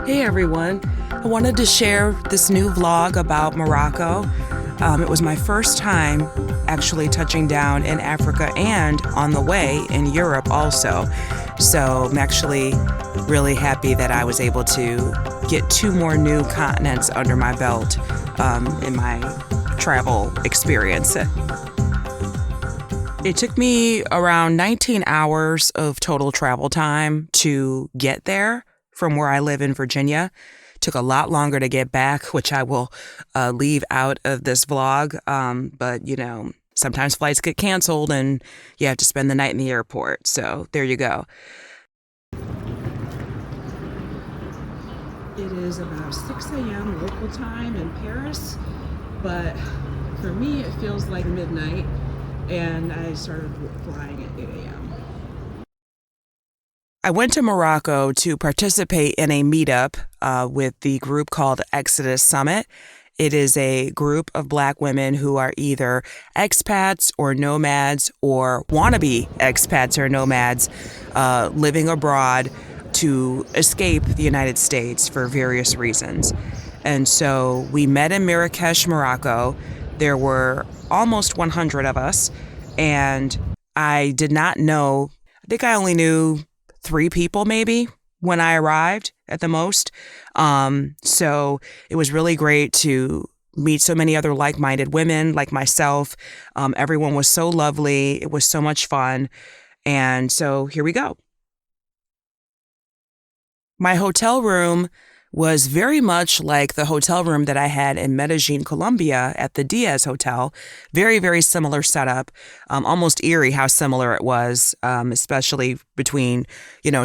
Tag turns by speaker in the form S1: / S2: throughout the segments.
S1: Hey everyone, I wanted to share this new vlog about Morocco. It was my first time actually touching down in Africa and on the way in Europe also. So I'm actually really happy that I was able to get 2 more new continents under my belt in my travel experience. It took me around 19 hours of total travel time to get there from where I live in Virginia. Took a lot longer to get back, which I will leave out of this vlog. But, you know, sometimes flights get canceled and you have to spend the night in the airport. So there you go. It is about 6 a.m. local time in Paris, but for me it feels like midnight, and I started flying at 8 a.m. I went to Morocco to participate in a meetup with the group called ExodUS Summit. It is a group of Black women who are either expats or nomads or wannabe expats or nomads living abroad to escape the United States for various reasons. And so we met in Marrakech, Morocco. There were almost 100 of us, and I did not know, I think I only knew 3 people maybe when I arrived at the most. So it was really great to meet so many other like-minded women like myself. Everyone was so lovely. It was so much fun. And so here we go. My hotel room was very much like the hotel room that I had in Medellin, Colombia at the Diaz Hotel. Very, very similar setup. Almost eerie how similar it was, especially between,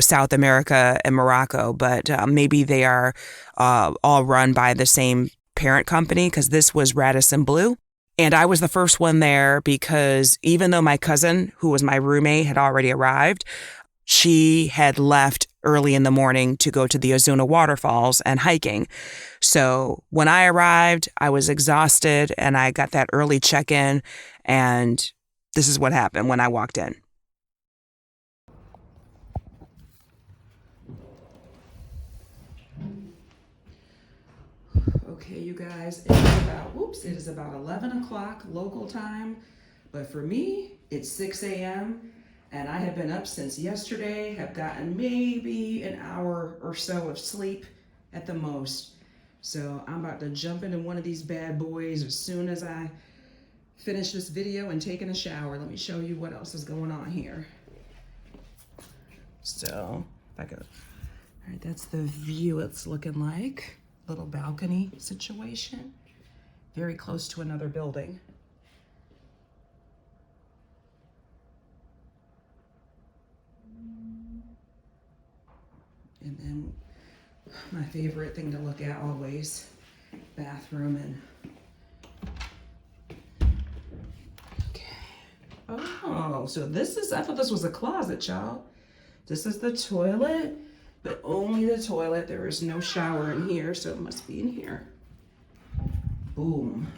S1: South America and Morocco. But maybe they are all run by the same parent company, because this was Radisson Blu. And I was the first one there because even though my cousin, who was my roommate, had already arrived, she had left early in the morning to go to the Azuna waterfalls and hiking. So when I arrived, I was exhausted and I got that early check-in, and this is what happened when I walked in. Okay, you guys, it is about 11 o'clock local time, but for me, it's 6 a.m. And I have been up since yesterday, have gotten maybe an hour or so of sleep at the most. So I'm about to jump into one of these bad boys as soon as I finish this video and taking a shower. Let me show you what else is going on here. So, all right, that's the view it's looking like. Little balcony situation, very close to another building. And then my favorite thing to look at always, bathroom and, okay. Oh, so I thought this was a closet, y'all. This is the toilet, but only the toilet. There is no shower in here, so it must be in here. Boom.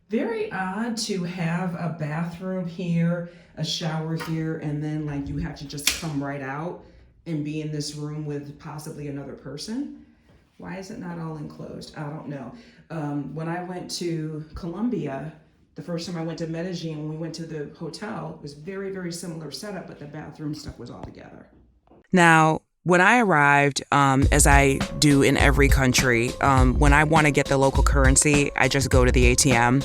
S1: Very odd to have a bathroom here, a shower here, and then like you have to just come right out and be in this room with possibly another person. Why is it not all enclosed? I don't know. When I went to Colombia, the first time I went to Medellin, when we went to the hotel, it was very, very similar setup, but the bathroom stuff was all together. Now, when I arrived, as I do in every country, when I want to get the local currency, I just go to the ATM.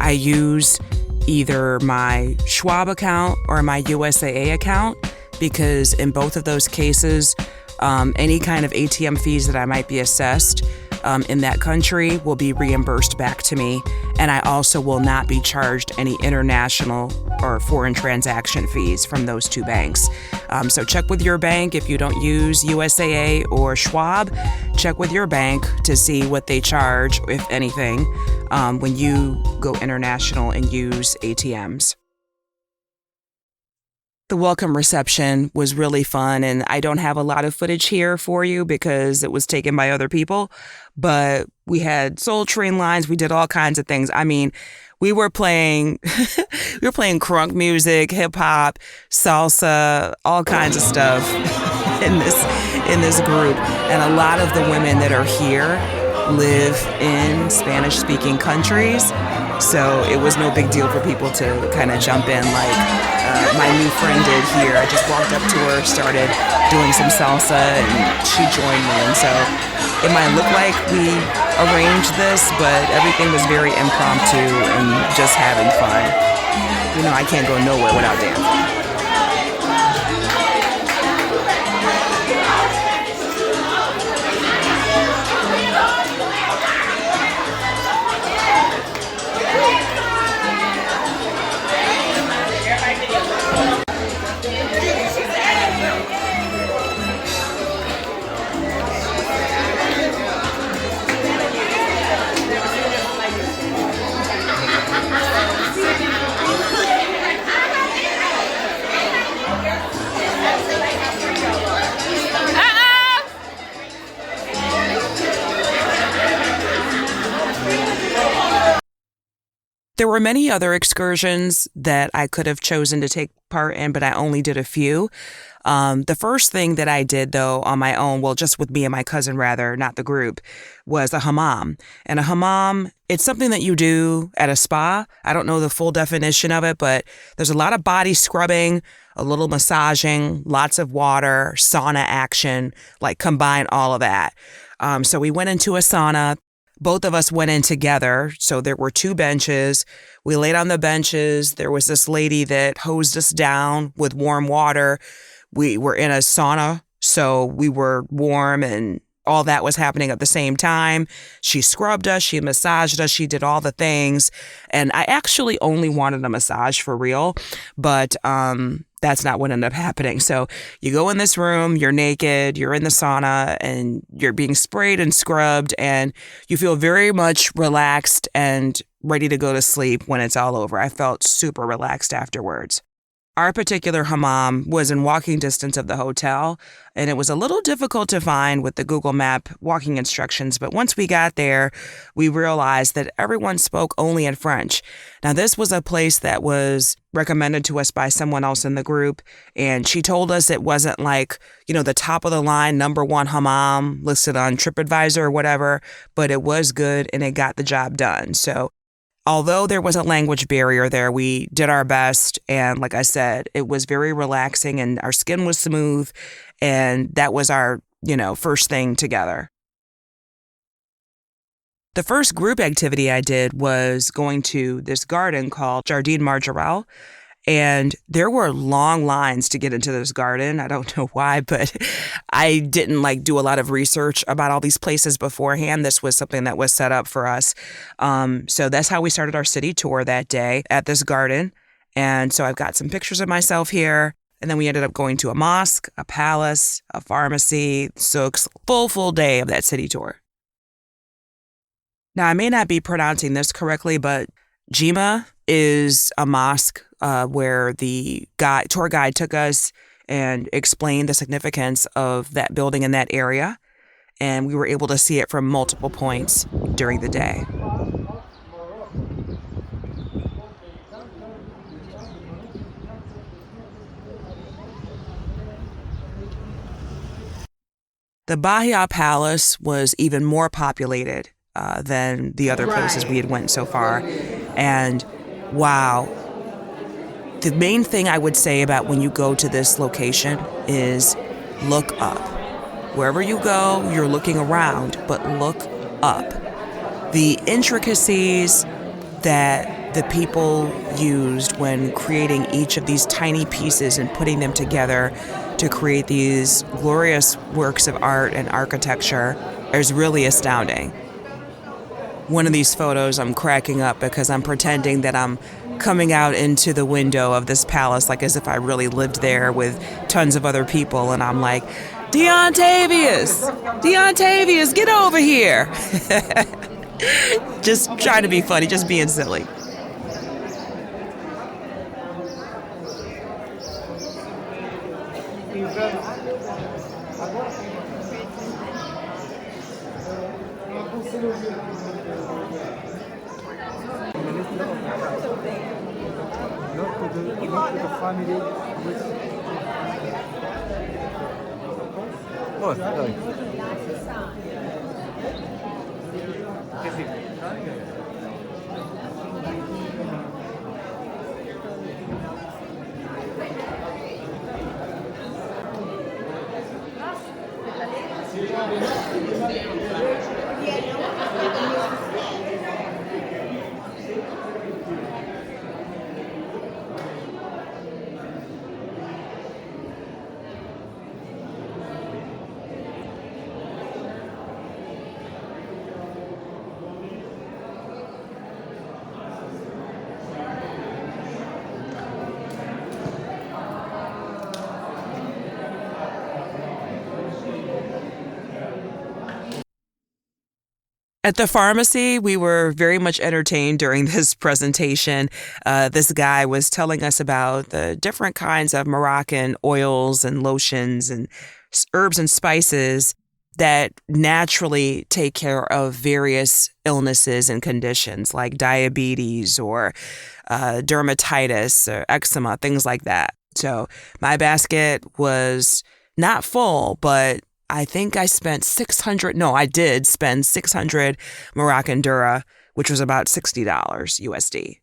S1: I use either my Schwab account or my USAA account, because in both of those cases, any kind of ATM fees that I might be assessed in that country will be reimbursed back to me. And I also will not be charged any international or foreign transaction fees from those 2 banks. So check with your bank if you don't use USAA or Schwab. Check with your bank to see what they charge, if anything, when you go international and use ATMs. The welcome reception was really fun, and I don't have a lot of footage here for you because it was taken by other people, but we had Soul Train lines. We did all kinds of things. I mean, we were playing crunk music, hip hop, salsa, all kinds of stuff in this group, and a lot of the women that are here live in Spanish-speaking countries, so it was no big deal for people to kind of jump in like my new friend did here. I just walked up to her, started doing some salsa, and she joined me. And so it might look like we arranged this, but everything was very impromptu and just having fun. You know, I can't go nowhere without dancing. There were many other excursions that I could have chosen to take part in, but I only did a few. The first thing that I did, though, on my own, well, just with me and my cousin, rather, not the group, was a hammam. And a hammam, it's something that you do at a spa. I don't know the full definition of it, but there's a lot of body scrubbing, a little massaging, lots of water, sauna action, like combine all of that. So we went into a sauna. Both of us went in together. So there were 2 benches. We laid on the benches. There was this lady that hosed us down with warm water. We were in a sauna, so we were warm and all that was happening at the same time. She scrubbed us. She massaged us. She did all the things. And I actually only wanted a massage for real, but that's not what ended up happening. So you go in this room, you're naked, you're in the sauna, and you're being sprayed and scrubbed, and you feel very much relaxed and ready to go to sleep when it's all over. I felt super relaxed afterwards. Our particular hammam was in walking distance of the hotel, and it was a little difficult to find with the Google Map walking instructions, but once we got there, we realized that everyone spoke only in French. Now, this was a place that was recommended to us by someone else in the group, and she told us it wasn't like, you know, the top of the line, #1 hammam listed on TripAdvisor or whatever, but it was good and it got the job done. So although there was a language barrier there, we did our best. And like I said, it was very relaxing and our skin was smooth. And that was our, first thing together. The first group activity I did was going to this garden called Jardin Marjorelle. And there were long lines to get into this garden. I don't know why, but I didn't do a lot of research about all these places beforehand. This was something that was set up for us. So that's how we started our city tour that day at this garden. And so I've got some pictures of myself here. And then we ended up going to a mosque, a palace, a pharmacy, Souk's, full day of that city tour. Now, I may not be pronouncing this correctly, but Jemaa is a mosque where the tour guide took us and explained the significance of that building in that area. And we were able to see it from multiple points during the day. The Bahia Palace was even more populated than the other places we had went so far. And wow, the main thing I would say about when you go to this location is look up. Wherever you go, you're looking around, but look up. The intricacies that the people used when creating each of these tiny pieces and putting them together to create these glorious works of art and architecture is really astounding. One of these photos, I'm cracking up because I'm pretending that I'm coming out into the window of this palace, like as if I really lived there with tons of other people. And I'm like, Deontavius, get over here. Just trying to be funny, just being silly.
S2: course. Sorry.
S1: At the pharmacy, we were very much entertained during this presentation. This guy was telling us about the different kinds of Moroccan oils and lotions and herbs and spices that naturally take care of various illnesses and conditions like diabetes or dermatitis or eczema, things like that. So my basket was not full, but I think I spent I did spend 600 Moroccan Daree, which was about $60 USD.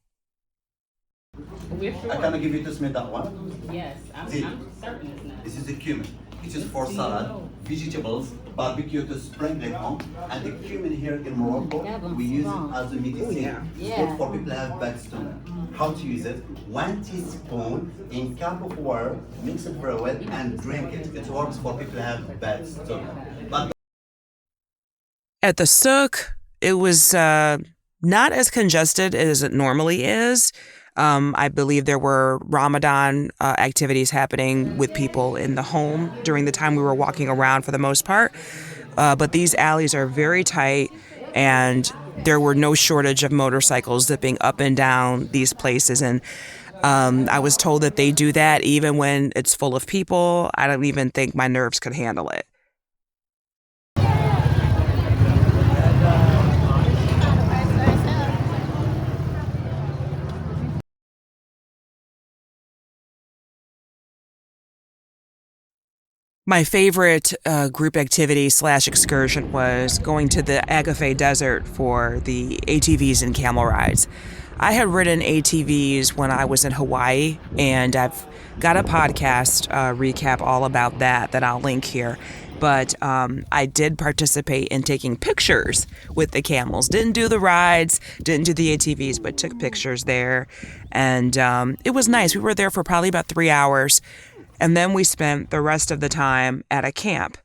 S3: We're sure.
S4: I can give you to smell that one.
S3: Yes, I'm certain it's not.
S4: This is the cumin. It is for salad, vegetables, barbecue to sprinkle on, and the cumin here in Morocco, we use it as a medicine. Good for people who have bad stomach. How to use it? 1 teaspoon in cup of water, mix it very well, and drink it. It works for people who have bad stomach. But
S1: At the Souk, it was not as congested as it normally is. I believe there were Ramadan activities happening with people in the home during the time we were walking around for the most part. But these alleys are very tight, and there were no shortage of motorcycles zipping up and down these places. And I was told that they do that even when it's full of people. I don't even think my nerves could handle it. My favorite group activity / excursion was going to the Agafay desert for the ATVs and camel rides. I had ridden ATVs when I was in Hawaii, and I've got a podcast recap all about that I'll link here. But I did participate in taking pictures with the camels. Didn't do the rides, didn't do the ATVs, but took pictures there. And it was nice. We were there for probably about 3 hours. And then we spent the rest of the time at a camp.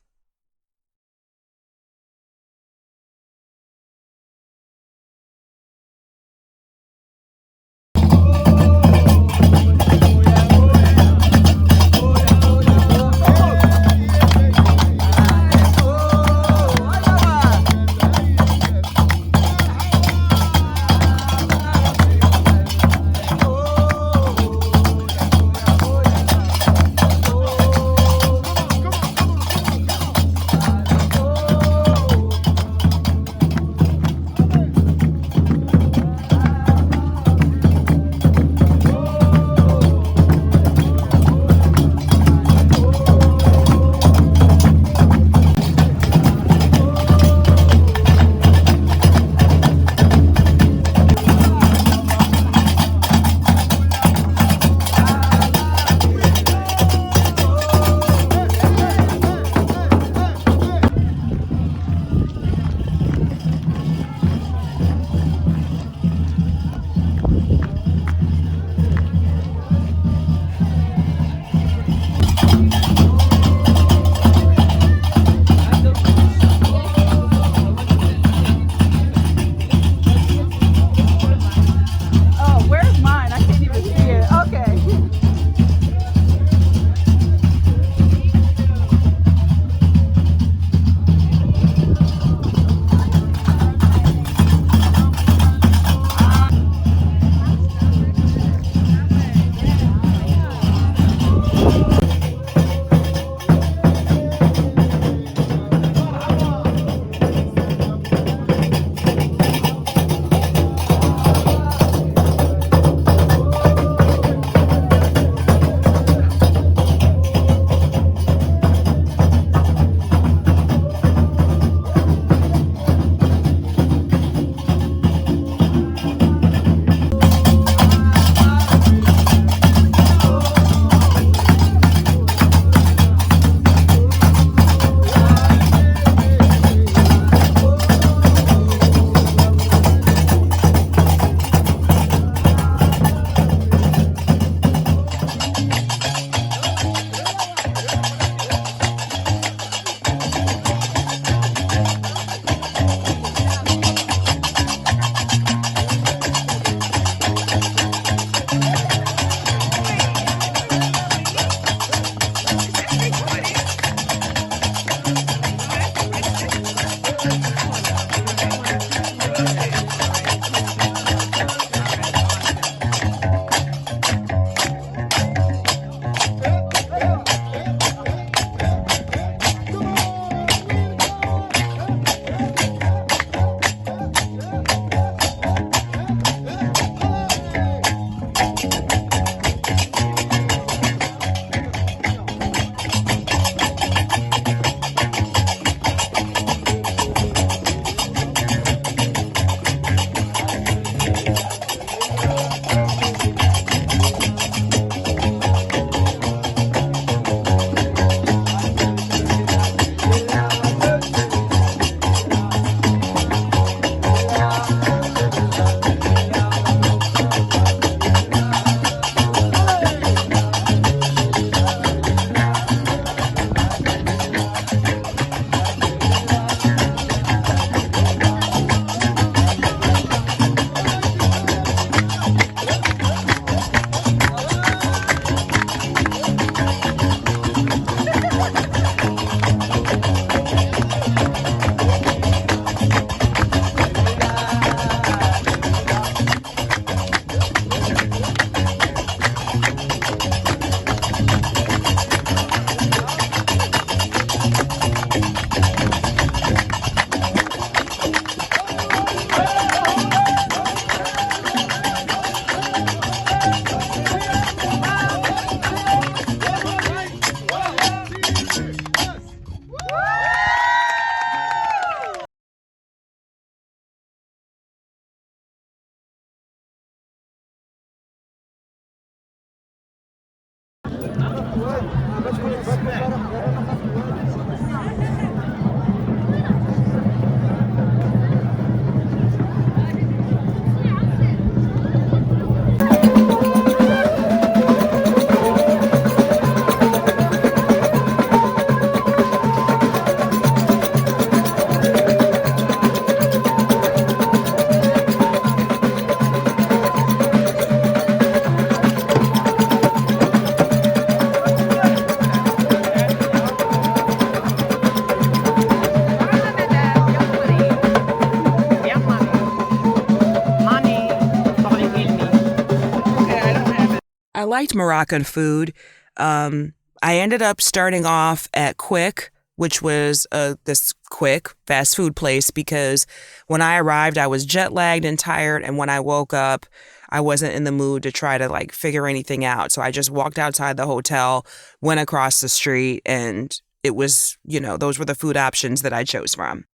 S1: I liked Moroccan food. I ended up starting off at Quick, which was this quick fast food place, because when I arrived, I was jet lagged and tired. And when I woke up, I wasn't in the mood to try to like figure anything out. So I just walked outside the hotel, went across the street, and it was, those were the food options that I chose from.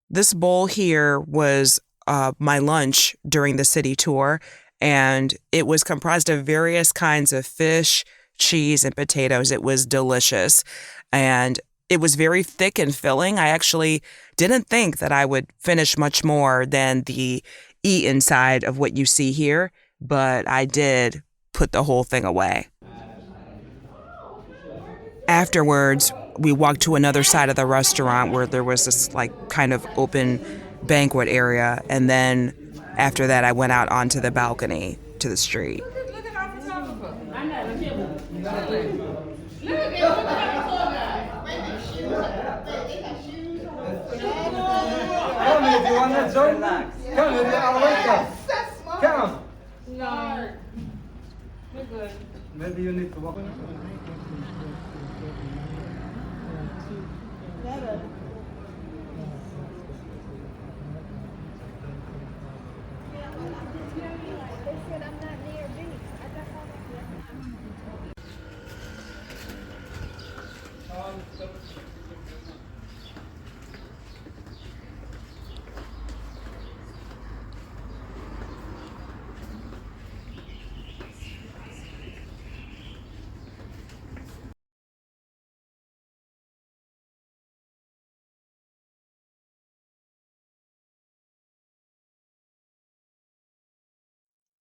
S1: This bowl here was my lunch during the city tour, and it was comprised of various kinds of fish, cheese, and potatoes. It was delicious, and it was very thick and filling. I actually didn't think that I would finish much more than the eat inside of what you see here, but I did put the whole thing away. Afterwards, we walked to another side of the restaurant where there was this like kind of open banquet area. And then after that, I went out onto the balcony to the street.
S3: Look at our photographer. I know. Look at shoes.
S2: Come if you want to join. Come if you are welcome. Come.
S3: No. We're good.
S2: Maybe you need to walk.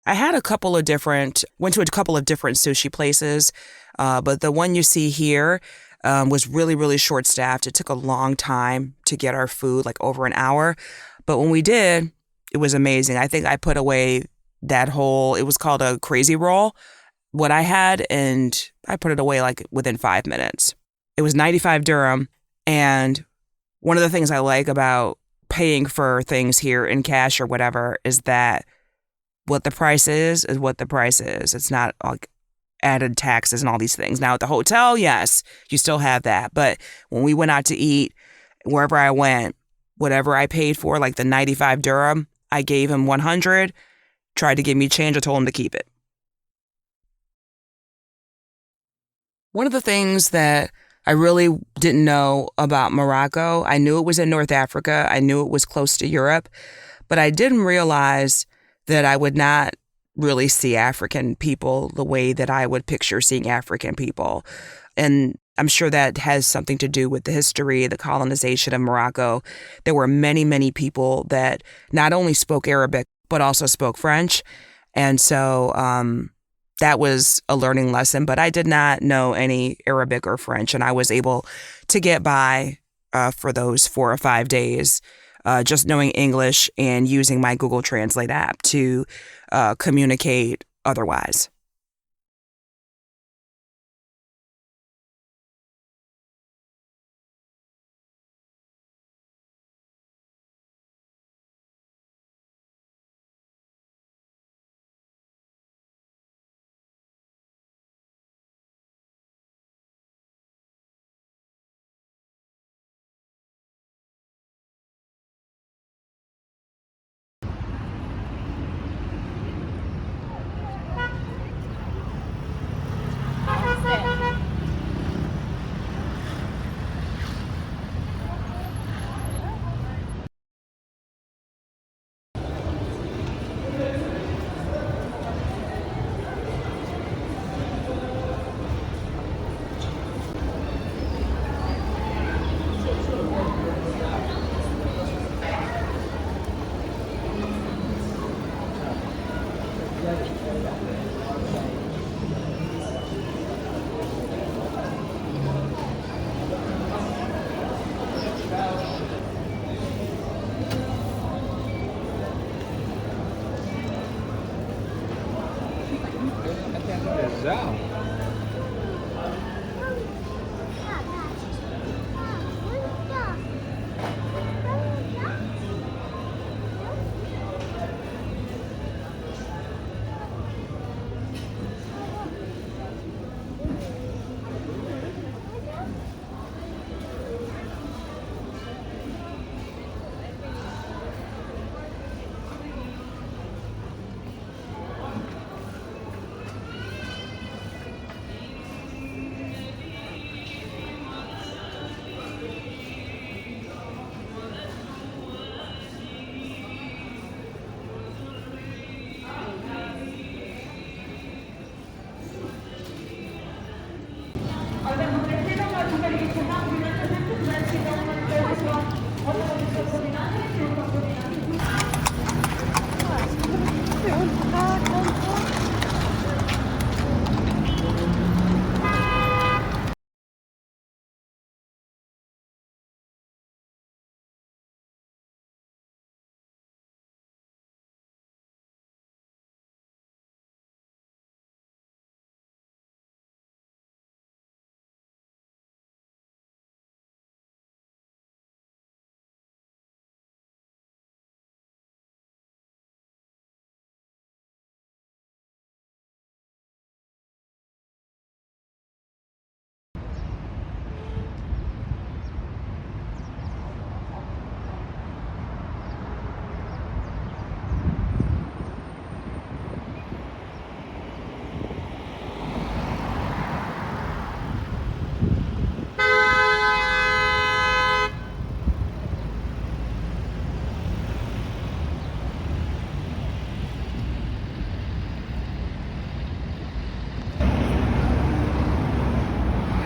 S1: I had went to a couple of different sushi places, but the one you see here was really, really short-staffed. It took a long time to get our food, like over an hour. But when we did, it was amazing. I think I put away it was called a crazy roll, what I had, and I put it away like within 5 minutes. It was 95 dirham. And one of the things I like about paying for things here in cash or whatever is that what the price is what the price is. It's not like added taxes and all these things. Now at the hotel, yes, you still have that. But when we went out to eat, wherever I went, whatever I paid for, like the 95 dirham, I gave him 100, tried to give me change. I told him to keep it. One of the things that I really didn't know about Morocco, I knew it was in North Africa. I knew it was close to Europe, but I didn't realize that I would not really see African people the way that I would picture seeing African people. And I'm sure that has something to do with the history, the colonization of Morocco. There were many, many people that not only spoke Arabic, but also spoke French. And so that was a learning lesson, but I did not know any Arabic or French, and I was able to get by for those 4 or 5 days. Just knowing English and using my Google Translate app to communicate otherwise.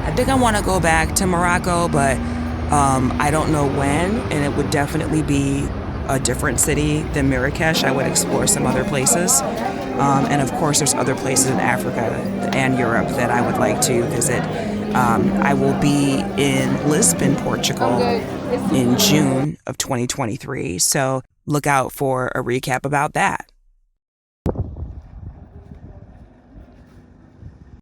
S1: I think I want to go back to Morocco, but I don't know when, and it would definitely be a different city than Marrakech. I would explore some other places. And of course, there's other places in Africa and Europe that I would like to visit. I will be in Lisbon, Portugal in June of 2023. So look out for a recap about that.